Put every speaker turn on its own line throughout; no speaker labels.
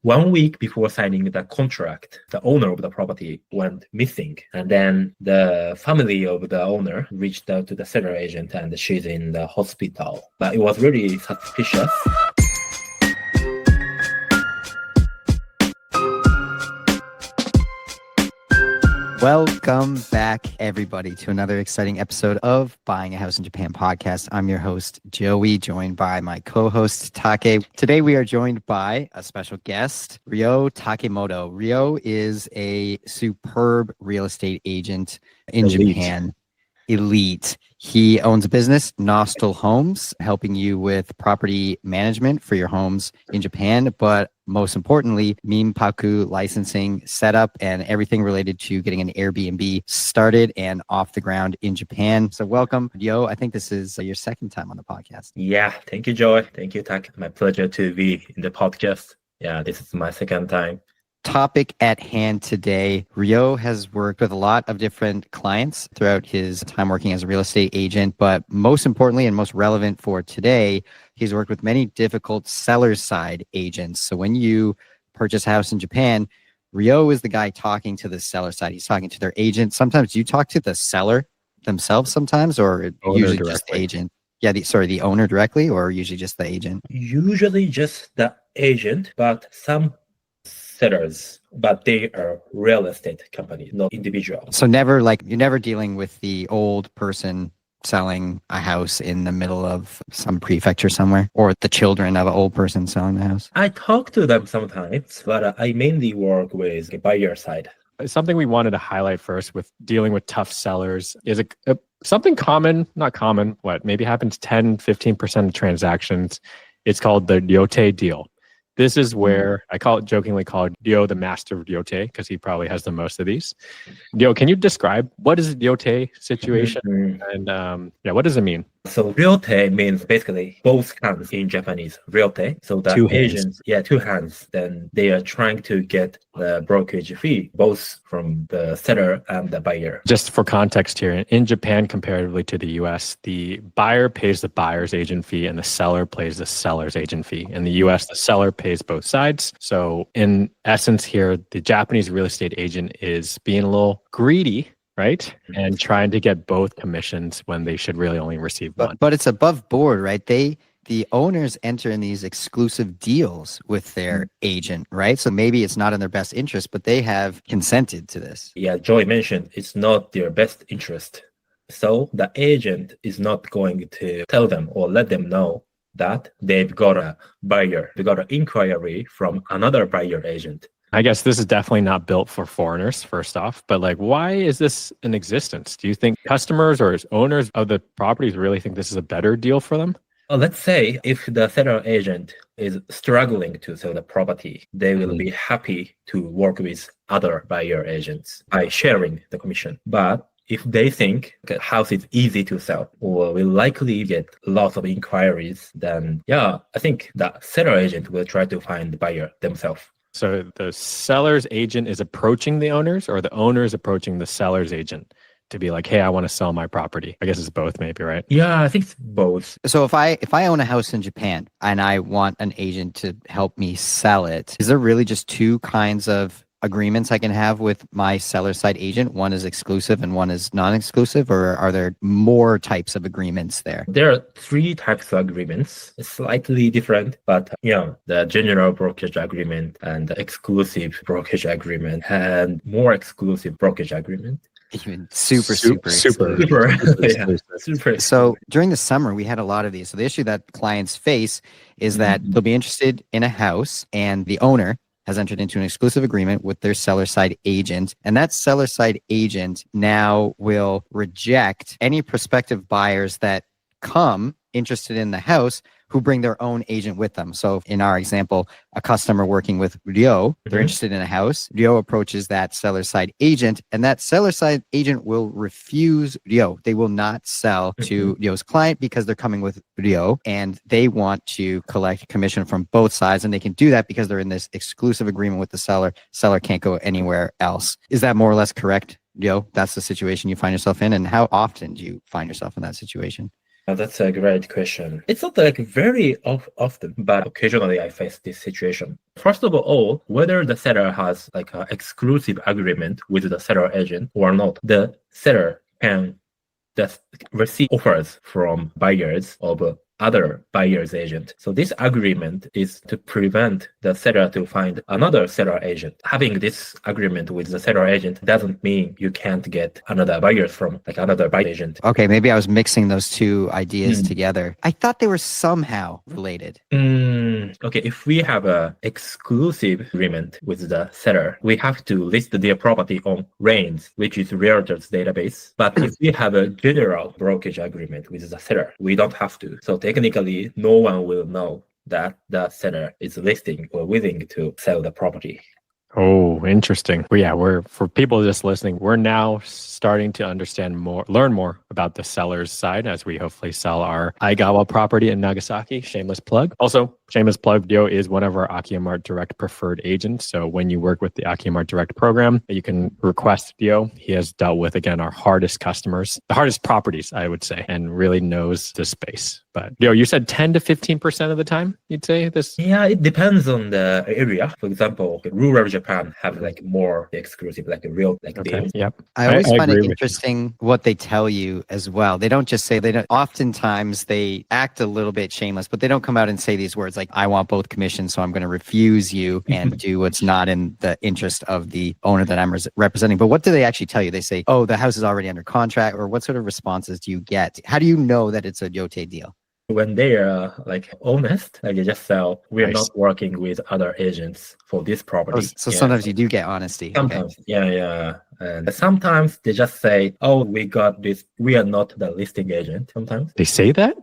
1 week before signing the contract, the owner of the property went missing. And then the family of the owner reached out to the seller agent and she's in the hospital. But it was really suspicious.
Welcome back, everybody, to another exciting episode of Buying a House in Japan podcast. I'm your host, Joey, joined by my co-host, Take. Today, we are joined by a special guest, Ryote Takemoto. Ryo is a superb real estate agent in Japan. Elite. He owns a business, Nostal Homes, helping you with property management for your homes in Japan, but most importantly, Minpaku licensing, setup, and everything related to getting an Airbnb started and off the ground in Japan. So welcome, Ryo. I think this is your second time on the podcast.
Yeah, thank you, Joy. Thank you, Tak. My pleasure to be in the podcast. Yeah, this is my second time.
Topic at hand today. Ryo has worked with a lot of different clients throughout his time working as a real estate agent, but most importantly and most relevant for today, he's worked with many difficult seller side agents. So when you purchase a house in Japan, Ryo is the guy talking to the seller side. He's talking to their agent. Sometimes you talk to the seller themselves sometimes, or usually directly. Just the agent. Yeah, the owner directly, or usually just the agent?
Usually just the agent, but some sellers, but they are real estate companies, not individuals.
So you're never dealing with the old person selling a house in the middle of some prefecture somewhere, or the children of an old person selling the house.
I talk to them sometimes, but I mainly work with the buyer side.
Something we wanted to highlight first with dealing with tough sellers is something common, not common, maybe happens 10-15% of transactions. It's called the Ryote deal. This is where I jokingly call Ryo the master of Ryote because he probably has the most of these. Ryo, can you describe what is a Ryote situation and what does it mean?
So Ryote means basically both hands in Japanese. Ryote. So the two agents, two hands. Then they are trying to get the brokerage fee, both from the seller and the buyer.
Just for context here, in Japan, comparatively to the US, the buyer pays the buyer's agent fee and the seller pays the seller's agent fee. In the US, the seller pays both sides. So in essence here, the Japanese real estate agent is being a little greedy, right? And trying to get both commissions when they should really only receive one.
But it's above board, right? The owners enter in these exclusive deals with their agent, right? So maybe it's not in their best interest, but they have consented to this.
Yeah, Joy mentioned it's not their best interest. So the agent is not going to tell them or let them know that they've got a buyer. They got an inquiry from another buyer agent.
I guess this is definitely not built for foreigners, first off, but why is this in existence? Do you think customers or owners of the properties really think this is a better deal for them?
Well, let's say if the seller agent is struggling to sell the property, they will be happy to work with other buyer agents by sharing the commission. But if they think the house is easy to sell or will likely get lots of inquiries, then I think the seller agent will try to find the buyer themselves.
So the seller's agent is approaching the owners, or the owner is approaching the seller's agent to be like, hey, I want to sell my property. I guess it's both maybe, right?
Yeah, I think it's both.
So if I own a house in Japan and I want an agent to help me sell it, is there really just two kinds of agreements I can have with my seller side agent? One is exclusive and one is non-exclusive, or are there more types of agreements there?
There are 3 types of agreements. It's slightly different, but the general brokerage agreement and the exclusive brokerage agreement and more exclusive brokerage agreement.
Even super. So during the summer, we had a lot of these. So the issue that clients face is that they'll be interested in a house and the owner has entered into an exclusive agreement with their seller side agent. And that seller side agent now will reject any prospective buyers that come interested in the house who bring their own agent with them. So in our example, a customer working with Ryo, they're interested in a house. Ryo approaches that seller side agent, and that seller side agent will refuse Ryo. They will not sell to Ryo's client because they're coming with Ryo and they want to collect commission from both sides. And they can do that because they're in this exclusive agreement with the seller. Seller can't go anywhere else. Is that more or less correct, Ryo? That's the situation you find yourself in. And how often do you find yourself in that situation?
That's a great question. It's not like very often, but occasionally I face this situation. First of all, whether the seller has like an exclusive agreement with the seller agent or not, the seller can just receive offers from buyers of other buyer's agent. So this agreement is to prevent the seller to find another seller agent. Having this agreement with the seller agent doesn't mean you can't get another buyers from like another buyer agent.
Okay, maybe I was mixing those two ideas together. I thought they were somehow related.
Okay, if we have a exclusive agreement with the seller, we have to list their property on RAINS, which is Realtor's database. But if we have a general brokerage agreement with the seller, we don't have to. So technically, no one will know that the seller is listing or willing to sell the property.
Oh, interesting. Well, yeah, we're for people just listening, we're now starting to understand more, learn more about the seller's side as we hopefully sell our Aigawa property in Nagasaki. Shameless plug. Also, shameless plug, Ryo is one of our AkiyaMart Direct preferred agents. So when you work with the AkiyaMart Direct program, you can request Ryo. He has dealt with, again, our hardest customers, the hardest properties, I would say, and really knows the space. But Ryo, you said 10 to 15% of the time, you'd say this?
Yeah, it depends on the area. For example, rural Japan have like more exclusive, like a real like deals.
Yep.
I always find
agree
it
with you.
interesting what they tell you as well. They don't just say, they don't, oftentimes they act a little bit shameless, but they don't come out and say these words like, I want both commissions, so I'm going to refuse you and do what's not in the interest of the owner that I'm representing. But what do they actually tell you? They say, oh, the house is already under contract, or what sort of responses do you get? How do you know that it's a Ryote deal?
When they are like honest, like they just sell, we're
Nice.
not working with other agents for this property.
Oh, so
Yeah.
sometimes you do get honesty.
Sometimes, yeah. And sometimes they just say, "Oh, we got this. We are not the listing agent." Sometimes,
They say that?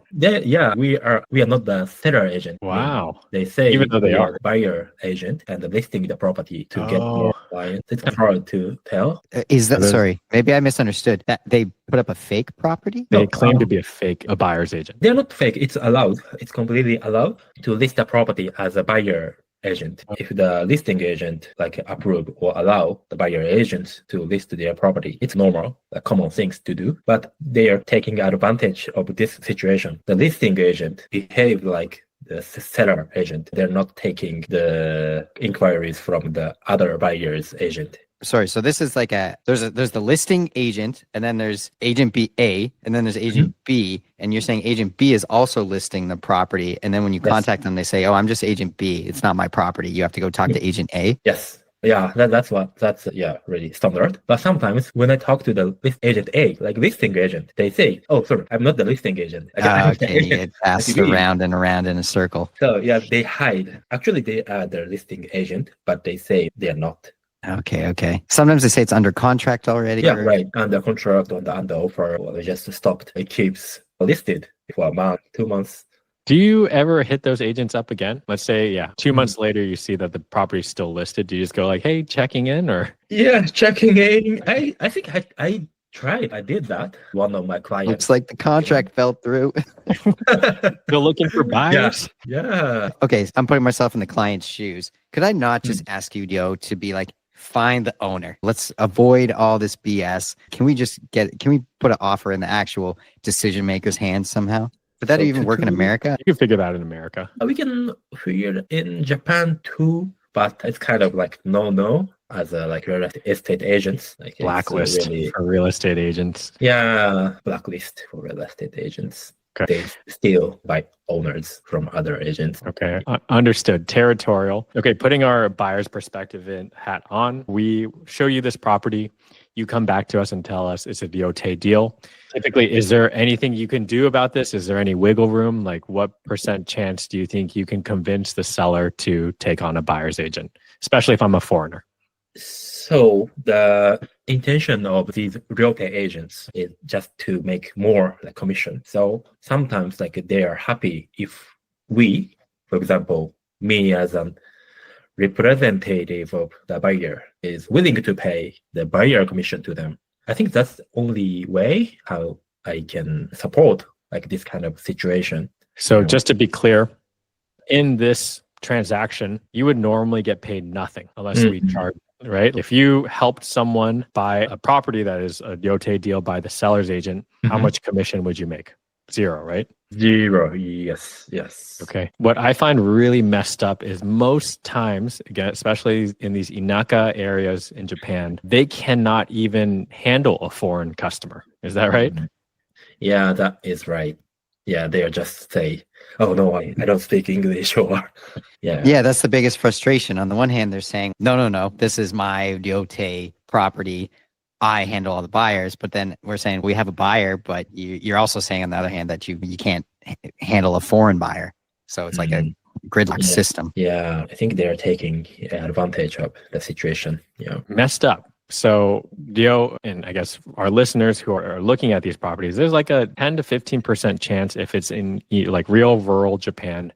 we are not the seller agent.
Wow.
They say
Even though they
we
are.
the buyer agent and listing the property to get
Oh.
more clients. It's hard to tell.
Is that,
Are those-
sorry, maybe I misunderstood. That they put up a fake property?
They
No,
claim to be a buyer's agent.
They're not fake. It's allowed. It's completely allowed to list the property as a buyer agent. If the listing agent like approve or allow the buyer agent to list their property, it's normal, common things to do. But they are taking advantage of this situation. The listing agent behave like the seller agent. They're not taking the inquiries from the other buyer's agent.
Sorry, so this is like there's the listing agent, and then there's agent B A, and then there's agent B, and you're saying agent B is also listing the property, and then when you
Yes.
contact them, they say, "Oh, I'm just agent B. It's not my property. You have to go talk to agent A."
Yes. Yeah, that's really standard. But sometimes when I talk to the agent A, like listing agent, they say, "Oh, sorry, I'm not the listing agent."
Okay, it passes around and around in a circle.
So yeah, they hide. Actually, they are the listing agent, but they say they are not.
Okay. Sometimes they say it's under contract already.
Yeah, right. Under contract or under offer, well, they just stopped. It keeps listed for a month, 2 months.
Do you ever hit those agents up again? Let's say, 2 months later, you see that the property is still listed. Do you just go like, hey, checking in or?
Yeah, checking in. I think I tried. I did that. One of my clients.
Looks like the contract fell through.
They're looking for buyers?
Yeah.
Okay, I'm putting myself in the client's shoes. Could I not just ask you, Ryo, to be like, find the owner. Let's avoid all this BS. Can we put an offer in the actual decision maker's hands somehow? Would that
So
even work in America?
You can figure that out in America.
We can figure it in Japan too, but it's kind of like no as a like real estate agents. Like it's
Blacklist
really,
for real estate agents.
yeah, blacklist for real estate agents.
Okay.
They steal by owners from other agents.
Okay, understood. Territorial. Okay, putting our buyer's perspective hat on, we show you this property. You come back to us and tell us it's a Ryote deal. Typically, is there anything you can do about this? Is there any wiggle room? Like what % chance do you think you can convince the seller to take on a buyer's agent, especially if I'm a foreigner?
So the intention of these Ryote agents is just to make more like commission. So sometimes like they are happy if we, for example, me as a representative of the buyer is willing to pay the buyer commission to them. I think that's the only way how I can support like this kind of situation.
So just to be clear, in this transaction, you would normally get paid nothing unless we charge, right? If you helped someone buy a property that is a Ryote deal by the seller's agent, how much commission would you make? Zero, right?
Zero. Yes. Yes.
Okay. What I find really messed up is most times, again, especially in these Inaka areas in Japan, they cannot even handle a foreign customer. Is that right?
Yeah, that is right. Yeah, they'll just say, "Oh no, I don't speak English," or yeah.
Yeah, that's the biggest frustration. On the one hand, they're saying, no, this is my Ryote property. I handle all the buyers. But then we're saying we have a buyer, but you're also saying on the other hand that you can't handle a foreign buyer. So it's like a gridlock system.
Yeah, I think they're taking advantage of the situation. Yeah.
Messed up. So, Dio, and I guess our listeners who are looking at these properties, there's like a 10 to 15% chance if it's in like real rural Japan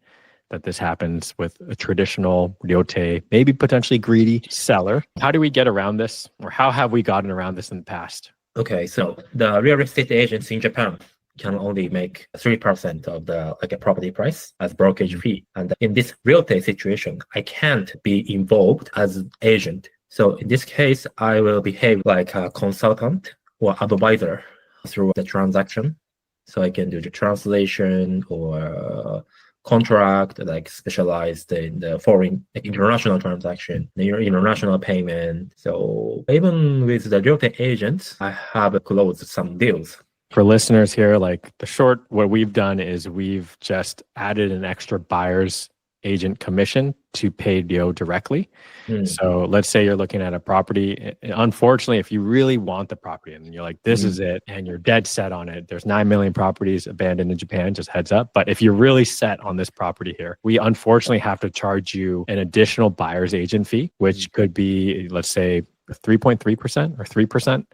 that this happens with a traditional Ryote, maybe potentially greedy seller. How do we get around this, or how have we gotten around this in the past?
Okay, so the real estate agents in Japan can only make 3% of the like a property price as brokerage fee. And in this Ryote situation, I can't be involved as agent. So in this case, I will behave like a consultant or advisor through the transaction. So I can do the translation or contract, like specialized in the foreign, like international transaction, international payment. So even with the Ryote agents, I have closed some deals.
For listeners here, like what we've done is we've just added an extra buyer's agent commission to pay Dio directly. So let's say you're looking at a property. Unfortunately, if you really want the property and you're like, this is it, and you're dead set on it, there's 9 million properties abandoned in Japan, just heads up. But if you're really set on this property here, we unfortunately have to charge you an additional buyer's agent fee, which could be, let's say, 3.3% or 3%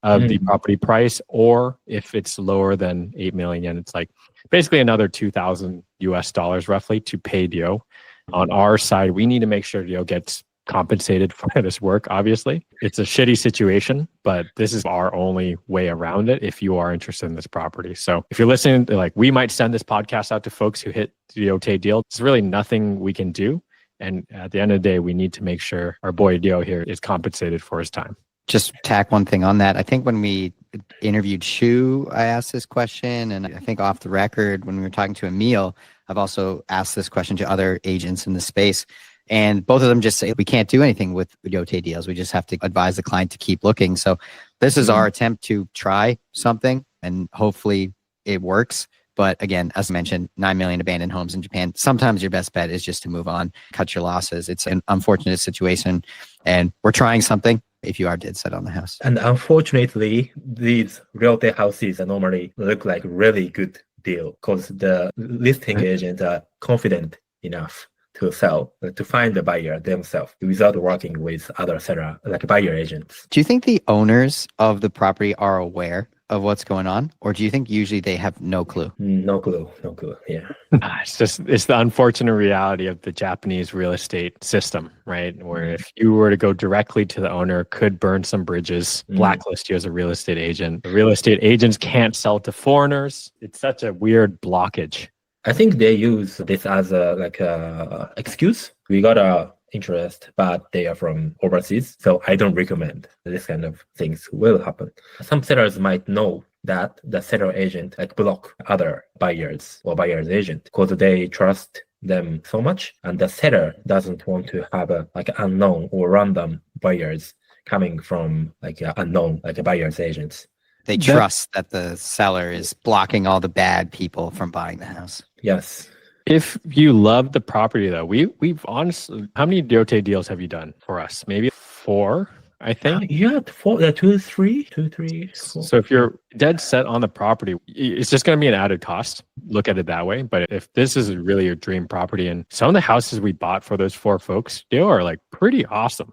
of the property price. Or if it's lower than 8 million yen, it's like basically another $2,000 roughly to pay Dio. On our side, we need to make sure Dio gets compensated for this work, obviously. It's a shitty situation, but this is our only way around it if you are interested in this property. So if you're listening, like, we might send this podcast out to folks who hit the Ryote deal. It's really nothing we can do. And at the end of the day, we need to make sure our boy Dio here is compensated for his time.
Just tack one thing on that. I think when we interviewed Shu, I asked this question, and I think off the record, when we were talking to Emil, I've also asked this question to other agents in the space. And both of them just say, we can't do anything with Ryote deals. We just have to advise the client to keep looking. So this is our attempt to try something, and hopefully it works. But again, as I mentioned, 9 million abandoned homes in Japan. Sometimes your best bet is just to move on, cut your losses. It's an unfortunate situation, and we're trying something if you are dead set on the house.
And unfortunately, these Ryote houses normally look like really good deal because the listing agents are confident enough to sell, to find the buyer themselves without working with other seller, like buyer agents.
Do you think the owners of the property are aware of what's going on? Or do you think usually they have no clue?
No clue. Yeah.
It's the unfortunate reality of the Japanese real estate system, right? Where if you were to go directly to the owner, could burn some bridges, blacklist you as a real estate agent. The real estate agents can't sell to foreigners. It's such a weird blockage.
I think they use this as a excuse. We got a interest, but they are from overseas. So I don't recommend this kind of things will happen. Some sellers might know that the seller agent block other buyers or buyer's agent because they trust them so much, and the seller doesn't want to have unknown or random buyers coming from unknown buyer's agents.
They trust that the seller is blocking all the bad people from buying the house.
Yes.
If you love the property, though, we've honestly, how many Ryote deals have you done for us? Maybe 4, I think.
Yeah, 4, 2, 3, 2, 3. 4.
So if you're dead set on the property, it's just going to be an added cost. Look at it that way. But if this is really your dream property, and some of the houses we bought for those 4 folks, they are pretty awesome.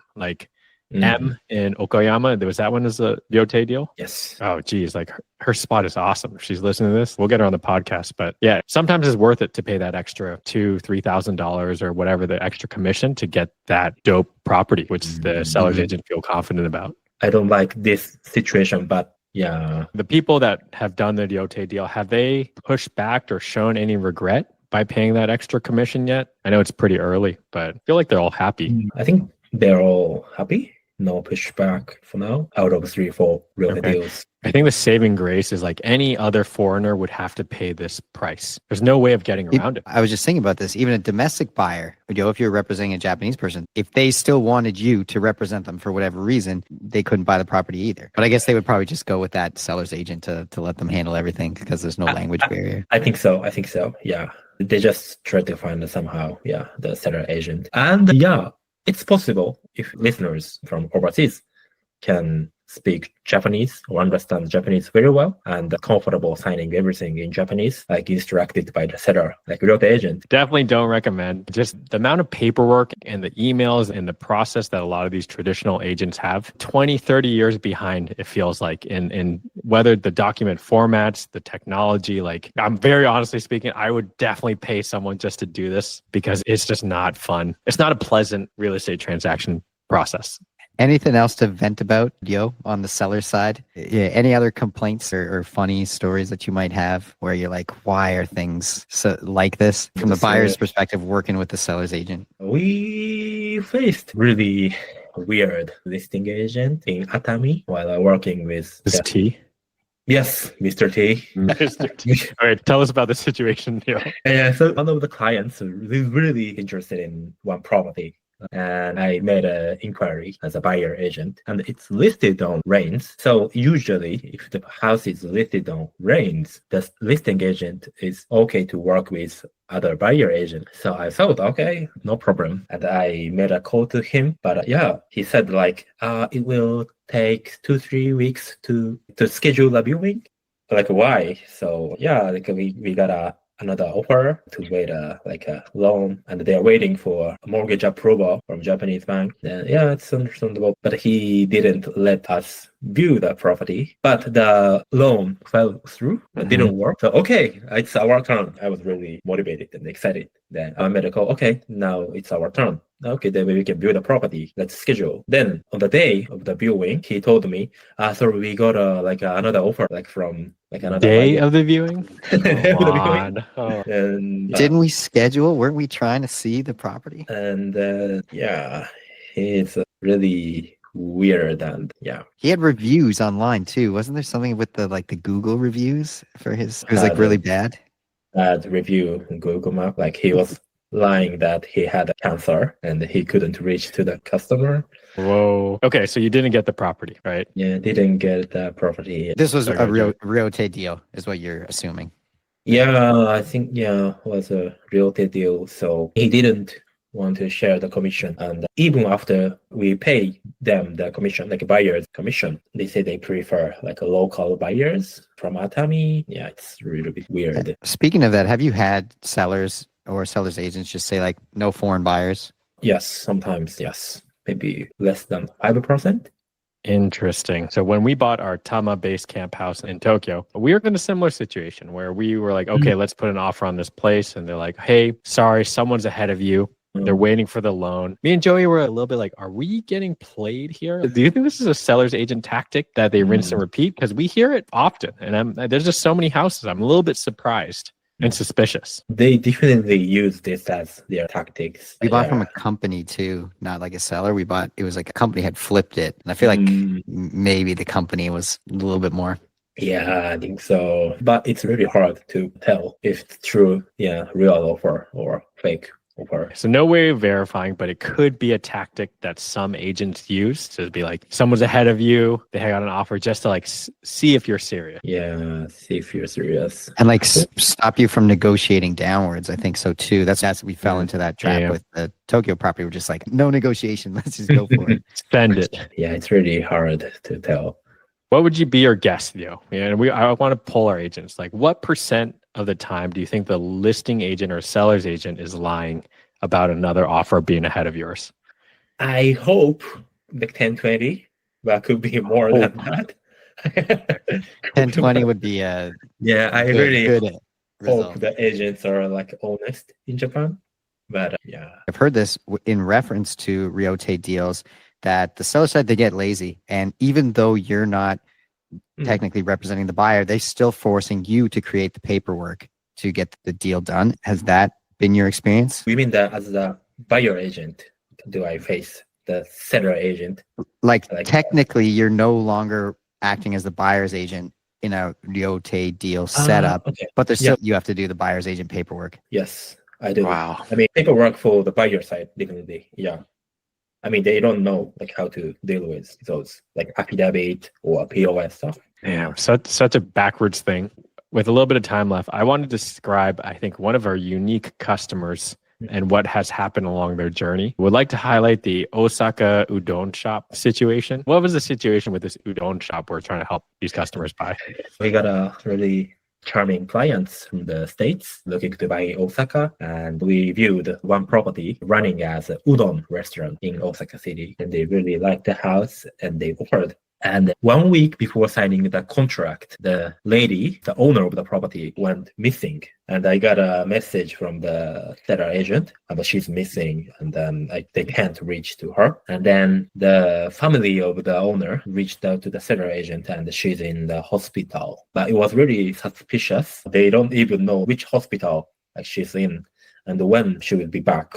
M in Okayama, there was that one as a Ryote deal.
Yes.
Oh, geez, her spot is awesome. If she's listening to this, we'll get her on the podcast. But yeah, sometimes it's worth it to pay that extra $2,000-$3,000 or whatever the extra commission to get that dope property, which the seller's agent feel confident about.
I don't like this situation, but yeah.
The people that have done the Ryote deal, have they pushed back or shown any regret by paying that extra commission yet? I know it's pretty early, but I feel like they're all happy.
I think they're all happy. No pushback for now out of 3 or 4 Ryote deals.
I think the saving grace is like any other foreigner would have to pay this price. There's no way of getting around it.
I was just thinking about this. Even a domestic buyer, if you're representing a Japanese person, if they still wanted you to represent them for whatever reason, they couldn't buy the property either. But I guess they would probably just go with that seller's agent to let them handle everything because there's no language barrier.
I think so. Yeah. They just try to find somehow, the seller agent. And it's possible if listeners from overseas can speak Japanese or understand Japanese very well and comfortable signing everything in Japanese, like instructed by the seller, like Ryote agent.
Definitely don't recommend. Just the amount of paperwork and the emails and the process that a lot of these traditional agents have, 20, 30 years behind, it feels like, in whether the document formats, the technology. Like, I'm very honestly speaking, I would definitely pay someone just to do this because it's just not fun. It's not a pleasant real estate transaction process.
Anything else to vent about, on the seller side? Yeah, any other complaints or funny stories that you might have where you're like, why are things so like this? From the buyer's perspective, working with the seller's agent.
We faced really weird listing agent in Atami while working with
T.
Yes, Mr. T.
Mr. T. All right, tell us about the situation here.
Yeah, so one of the clients is really interested in one property. And I made an inquiry as a buyer agent, and it's listed on Rains. So usually, if the house is listed on Rains, the listing agent is okay to work with other buyer agent. So I thought, okay, no problem. And I made a call to him, but he said like, it will take 2-3 weeks to schedule a viewing. Like, why? So like we got another offer to wait a loan, and they are waiting for mortgage approval from Japanese bank. Then it's understandable, but he didn't let us view the property. But the loan fell through. It didn't work. So okay, it's our turn. I was really motivated and excited. Then I made a call. Okay, now it's our turn. Okay, then we can view the property. Let's schedule. Then on the day of the viewing, he told me, sorry, we got another offer from another
day
buyer.
of the viewing.
Come on.
Oh.
And
Didn't we schedule? Weren't we trying to see the property?
And it's really weird. And
he had reviews online too. Wasn't there something with the Google reviews for his? It was really bad.
Bad review in Google Map. Like he was lying that he had a cancer and he couldn't reach to the customer.
Whoa. Okay, so you didn't get the property, right?
Yeah, didn't get the property.
This was a Ryote deal, is what you're assuming.
Yeah, I think was a Ryote deal. So he didn't want to share the commission, and even after we pay them the commission, like buyer's commission, they say they prefer local buyers from Atami. Yeah, it's really weird.
Speaking of that, have you had sellers or sellers agents just say no foreign buyers?
Yes, sometimes yes, maybe less than 5%.
Interesting. So when we bought our Tama base camp house in Tokyo, we were in a similar situation where we were like, okay, let's put an offer on this place. And they're like, hey, sorry, someone's ahead of you. They're waiting for the loan. Me and Joey were a little bit like, are we getting played here? Do you think this is a seller's agent tactic that they rinse and repeat? Because we hear it often. And there's just so many houses. I'm a little bit surprised and suspicious.
They definitely use this as their tactics.
We bought from a company too, not like a seller. It was like a company had flipped it. And I feel like maybe the company was a little bit more.
Yeah, I think so. But it's really hard to tell if it's true, real offer or fake offer.
So no way of verifying, but it could be a tactic that some agents use to be like, someone's ahead of you. They got an offer just to see if you're serious.
Yeah, see if you're serious.
And stop you from negotiating downwards. I think so too. That's we fell into that trap with the Tokyo property. We're just like, no negotiation. Let's just go for it.
Spend it.
Yeah, it's really hard to tell.
What would you be your guess, Theo? I want to poll our agents. What percent of the time do you think the listing agent or seller's agent is lying about another offer being ahead of yours?
I hope 10-20, but could be more than that.
10-20 would be a
I
good,
really
good
hope
result.
the agents are honest in Japan. But
I've heard this in reference to Ryote deals that the seller side, they get lazy, and even though you're not technically representing the buyer, they're still forcing you to create the paperwork to get the deal done. Has that been your experience?
You mean that as the buyer agent, do I face the seller agent?
Technically, you're no longer acting as the buyer's agent in a Ryote deal setup,
Okay.
but there's
Yeah.
still you have to do the buyer's agent paperwork.
Yes, I do.
Wow.
I mean, paperwork for the buyer side, definitely. Yeah. I mean, they don't know like how to deal with those like affidavit or POS stuff.
Damn, such a backwards thing. With a little bit of time left, I want to describe, I think, one of our unique customers and what has happened along their journey. Would like to highlight the Osaka udon shop situation. What was the situation with this udon shop we're trying to help these customers buy?
We got a really charming clients from the States looking to buy in Osaka, and we viewed one property running as an udon restaurant in Osaka City, and they really liked the house and they offered. And 1 week before signing the contract, the lady, the owner of the property, went missing. And I got a message from the seller agent about she's missing, and then they can't reach to her. And then the family of the owner reached out to the seller agent, and she's in the hospital. But it was really suspicious. They don't even know which hospital like she's in and when she will be back.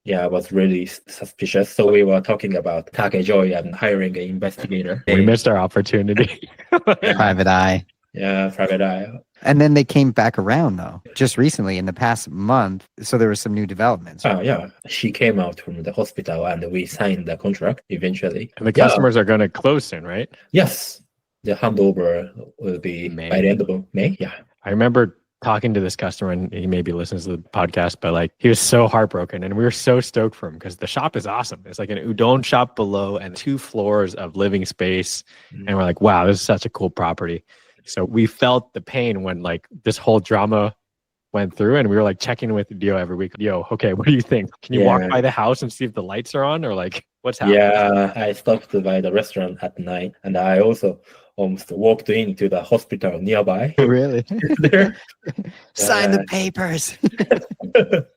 Yeah, it was really suspicious. So we were talking about Take and hiring an investigator.
We missed our opportunity.
Private eye.
Yeah, private eye.
And then they came back around though, just recently in the past month. So there was some new developments.
Oh, yeah. She came out from the hospital and we signed the contract eventually.
And the customers are going to close soon, right?
Yes. The handover will be
May.
by the end of May. Yeah.
I remember talking to this customer, and he maybe listens to the podcast, but like he was so heartbroken, and we were so stoked for him because the shop is awesome. It's like an udon shop below and 2 floors of living space. And we're like, wow, this is such a cool property. So we felt the pain when like this whole drama went through, and we were like checking with Dio every week. Yo, okay, what do you think? Can you walk by the house and see if the lights are on, or like what's happening?
Yeah, I stopped by the restaurant at night, and I also almost walked into the hospital nearby.
Really?
There.
Sign the papers.
It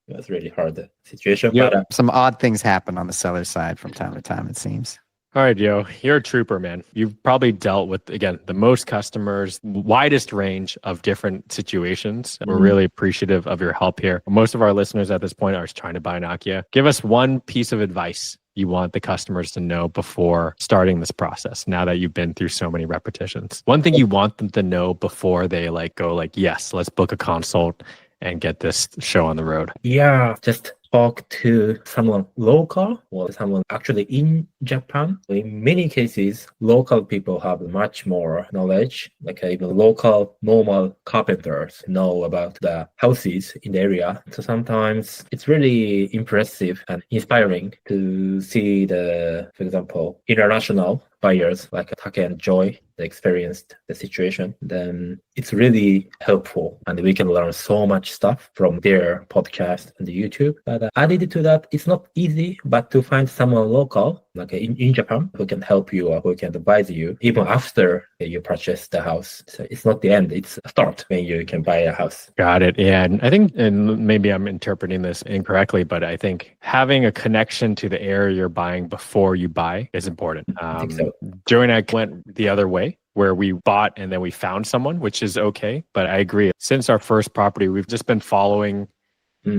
was really hard situation.
Yeah.
But
Some odd things happen on the seller side from time to time, it seems.
All right, Yo, you're a trooper, man. You've probably dealt with, again, the most customers, widest range of different situations. We're really appreciative of your help here. Most of our listeners at this point are trying to buy an Akiya. Give us one piece of advice you want the customers to know before starting this process, now that you've been through so many repetitions. One thing you want them to know before they like go like, yes, let's book a consult and get this show on the road.
yeah, just talk to someone local or someone actually in Japan. In many cases, local people have much more knowledge, like even local normal carpenters know about the houses in the area. So sometimes it's really impressive and inspiring to see for example, international buyers like Take and Joy, they experienced the situation. Then it's really helpful, and we can learn so much stuff from their podcast and the YouTube. But added to that, it's not easy, but to find someone local, like in Japan, who can help you or who can advise you even after you purchase the house. So it's not the end, it's a start when you can buy a house.
Got it. Yeah. And I think, and maybe I'm interpreting this incorrectly, but I think having a connection to the area you're buying before you buy is important.
I think so.
Joey and I went the other way, where we bought and then we found someone, which is okay. But I agree. Since our first property, we've just been following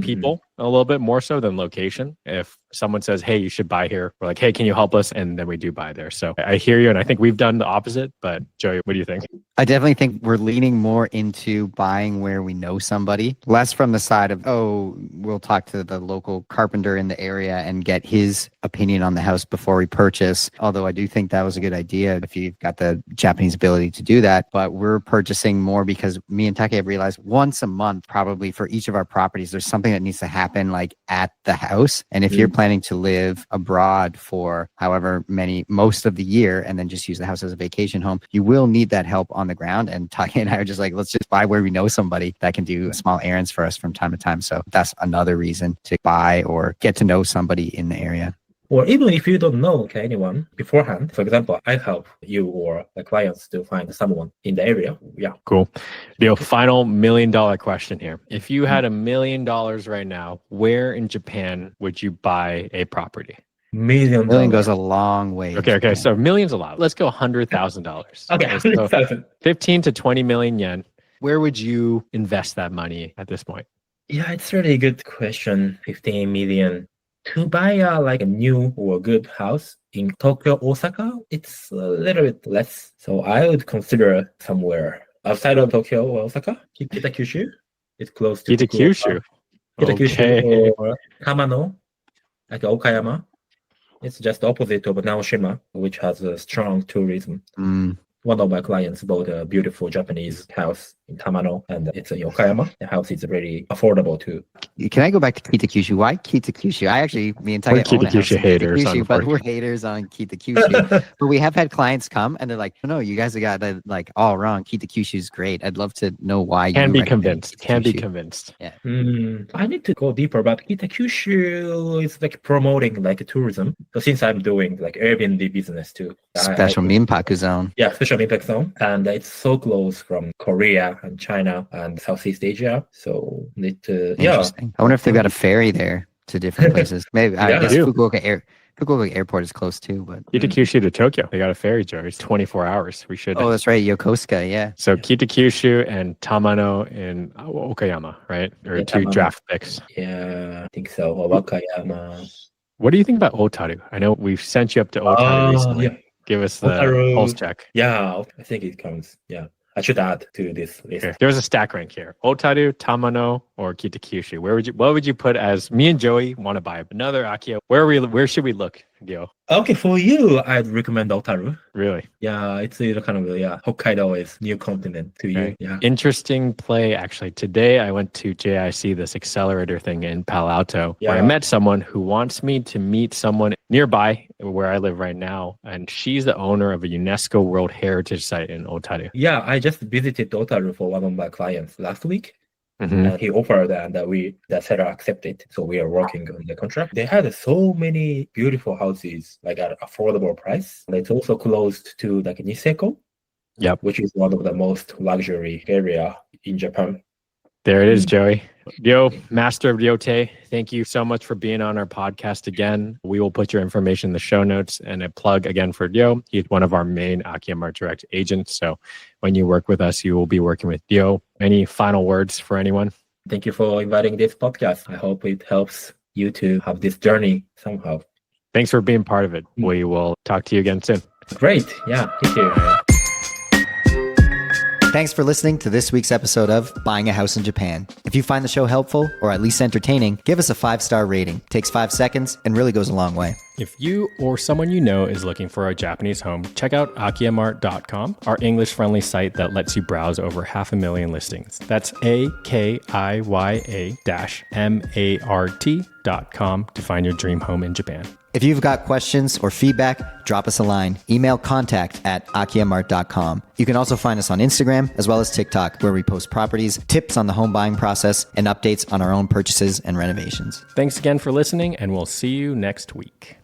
people a little bit more so than location. If someone says, hey, you should buy here, we're like, hey, can you help us? And then we do buy there. So I hear you. And I think we've done the opposite. But Joey, what do you think?
I definitely think we're leaning more into buying where we know somebody, less from the side of, oh, we'll talk to the local carpenter in the area and get his opinion on the house before we purchase. Although I do think that was a good idea if you've got the Japanese ability to do that. But we're purchasing more because me and Take have realized once a month, probably for each of our properties, there's something that needs to happen like at the house. And if you're planning to live abroad for however many, most of the year, and then just use the house as a vacation home, you will need that help on the ground. And Take and I are just like, let's just buy where we know somebody that can do small errands for us from time to time. So that's another reason to buy or get to know somebody in the area.
Or even if you don't know anyone beforehand, for example, I help you or the clients to find someone in the area. Yeah.
Cool. Final $1 million question here. If you had $1 million right now, where in Japan would you buy a property?
Million
goes a long way.
Okay. So million's a lot. Let's go $100,000.
Okay, 100,000.
15 to 20 million yen. Where would you invest that money at this point?
Yeah, it's really a good question. 15 million To buy a new or good house in Tokyo, Osaka, it's a little bit less. So I would consider somewhere outside of Tokyo or Osaka, Kitakyushu. It's close to
Kitakyushu.
Kitakyushu
Okay.
or Tamano, like Okayama. It's just opposite of Naoshima, which has a strong tourism. One of my clients bought a beautiful Japanese house in Tamano, and it's in Okayama. The house is really affordable too.
Can I go back to Kitakyushu? Why Kitakyushu? Me and Taka own a house in
haters,
Kitakyushu, but we're haters on Kitakyushu. But we have had clients come and they're like, no, you guys have got that like all wrong. Kitakyushu is great. I'd love to know why.
Can be
recommend
convinced. Can be
Kitakyushu.
convinced.
Yeah.
I need to go deeper, but Kitakyushu is like promoting like tourism. So since I'm doing like Airbnb business too.
Special Minpaku zone.
Yeah, special impact zone. And it's so close from Korea and China and Southeast Asia. So need to,
Interesting. I wonder if they've got a ferry there to different places. Maybe. I guess Fukuoka Airport is close too, but
Kitakyushu to Tokyo. They got a ferry, Joey. It's 24 hours. We should.
Oh, that's right. Yokosuka, yeah.
So Kitakyushu and Tamano in Okayama, right? Or two
Tamano.
draft picks.
Yeah, I think so. Or Wakayama.
What do you think about Otaru? I know we've sent you up to Otaru recently.
Yeah.
Give us the
Otaru.
pulse check.
Yeah, I think it counts. Yeah. I should add to this list.
Here. There's a stack rank here. Otaru, Tamano, or Kitakyushu. What would you put as me and Joey want to buy another Akiya? Where should we look, Gyo?
Okay, for you, I'd recommend Otaru.
Really?
Yeah, it's kind of Hokkaido is new continent to you. Yeah.
Interesting play actually. Today I went to JIC, this accelerator thing in Palo Alto, where I met someone who wants me to meet someone nearby where I live right now, and she's the owner of a UNESCO World Heritage Site in Otaru.
Yeah, I just visited Otaru for one of my clients last week.
Mm-hmm.
He offered and the seller accepted. So we are working on the contract. They had so many beautiful houses like at affordable price. And it's also close to like Niseko, which is one of the most luxury area in Japan.
There it is, Joey. Yo, master of Ryote, thank you so much for being on our podcast again. We will put your information in the show notes, and a plug again for Yo. He's one of our main AkiyaMart Direct agents. So when you work with us, you will be working with Yo. Any final words for anyone?
Thank you for inviting this podcast. I hope it helps you to have this journey somehow.
Thanks for being part of it. We will talk to you again soon.
Great. Yeah, thank you.
Thanks for listening to this week's episode of Buying a House in Japan. If you find the show helpful or at least entertaining, give us a 5-star rating. Takes 5 seconds and really goes a long way.
If you or someone you know is looking for a Japanese home, check out AkiyaMart.com, our English-friendly site that lets you browse over 500,000 listings. That's AkiyaMart.com to find your dream home in Japan.
If you've got questions or feedback, drop us a line. Email contact@AkiyaMart.com. You can also find us on Instagram as well as TikTok, where we post properties, tips on the home buying process, and updates on our own purchases and renovations.
Thanks again for listening, and we'll see you next week.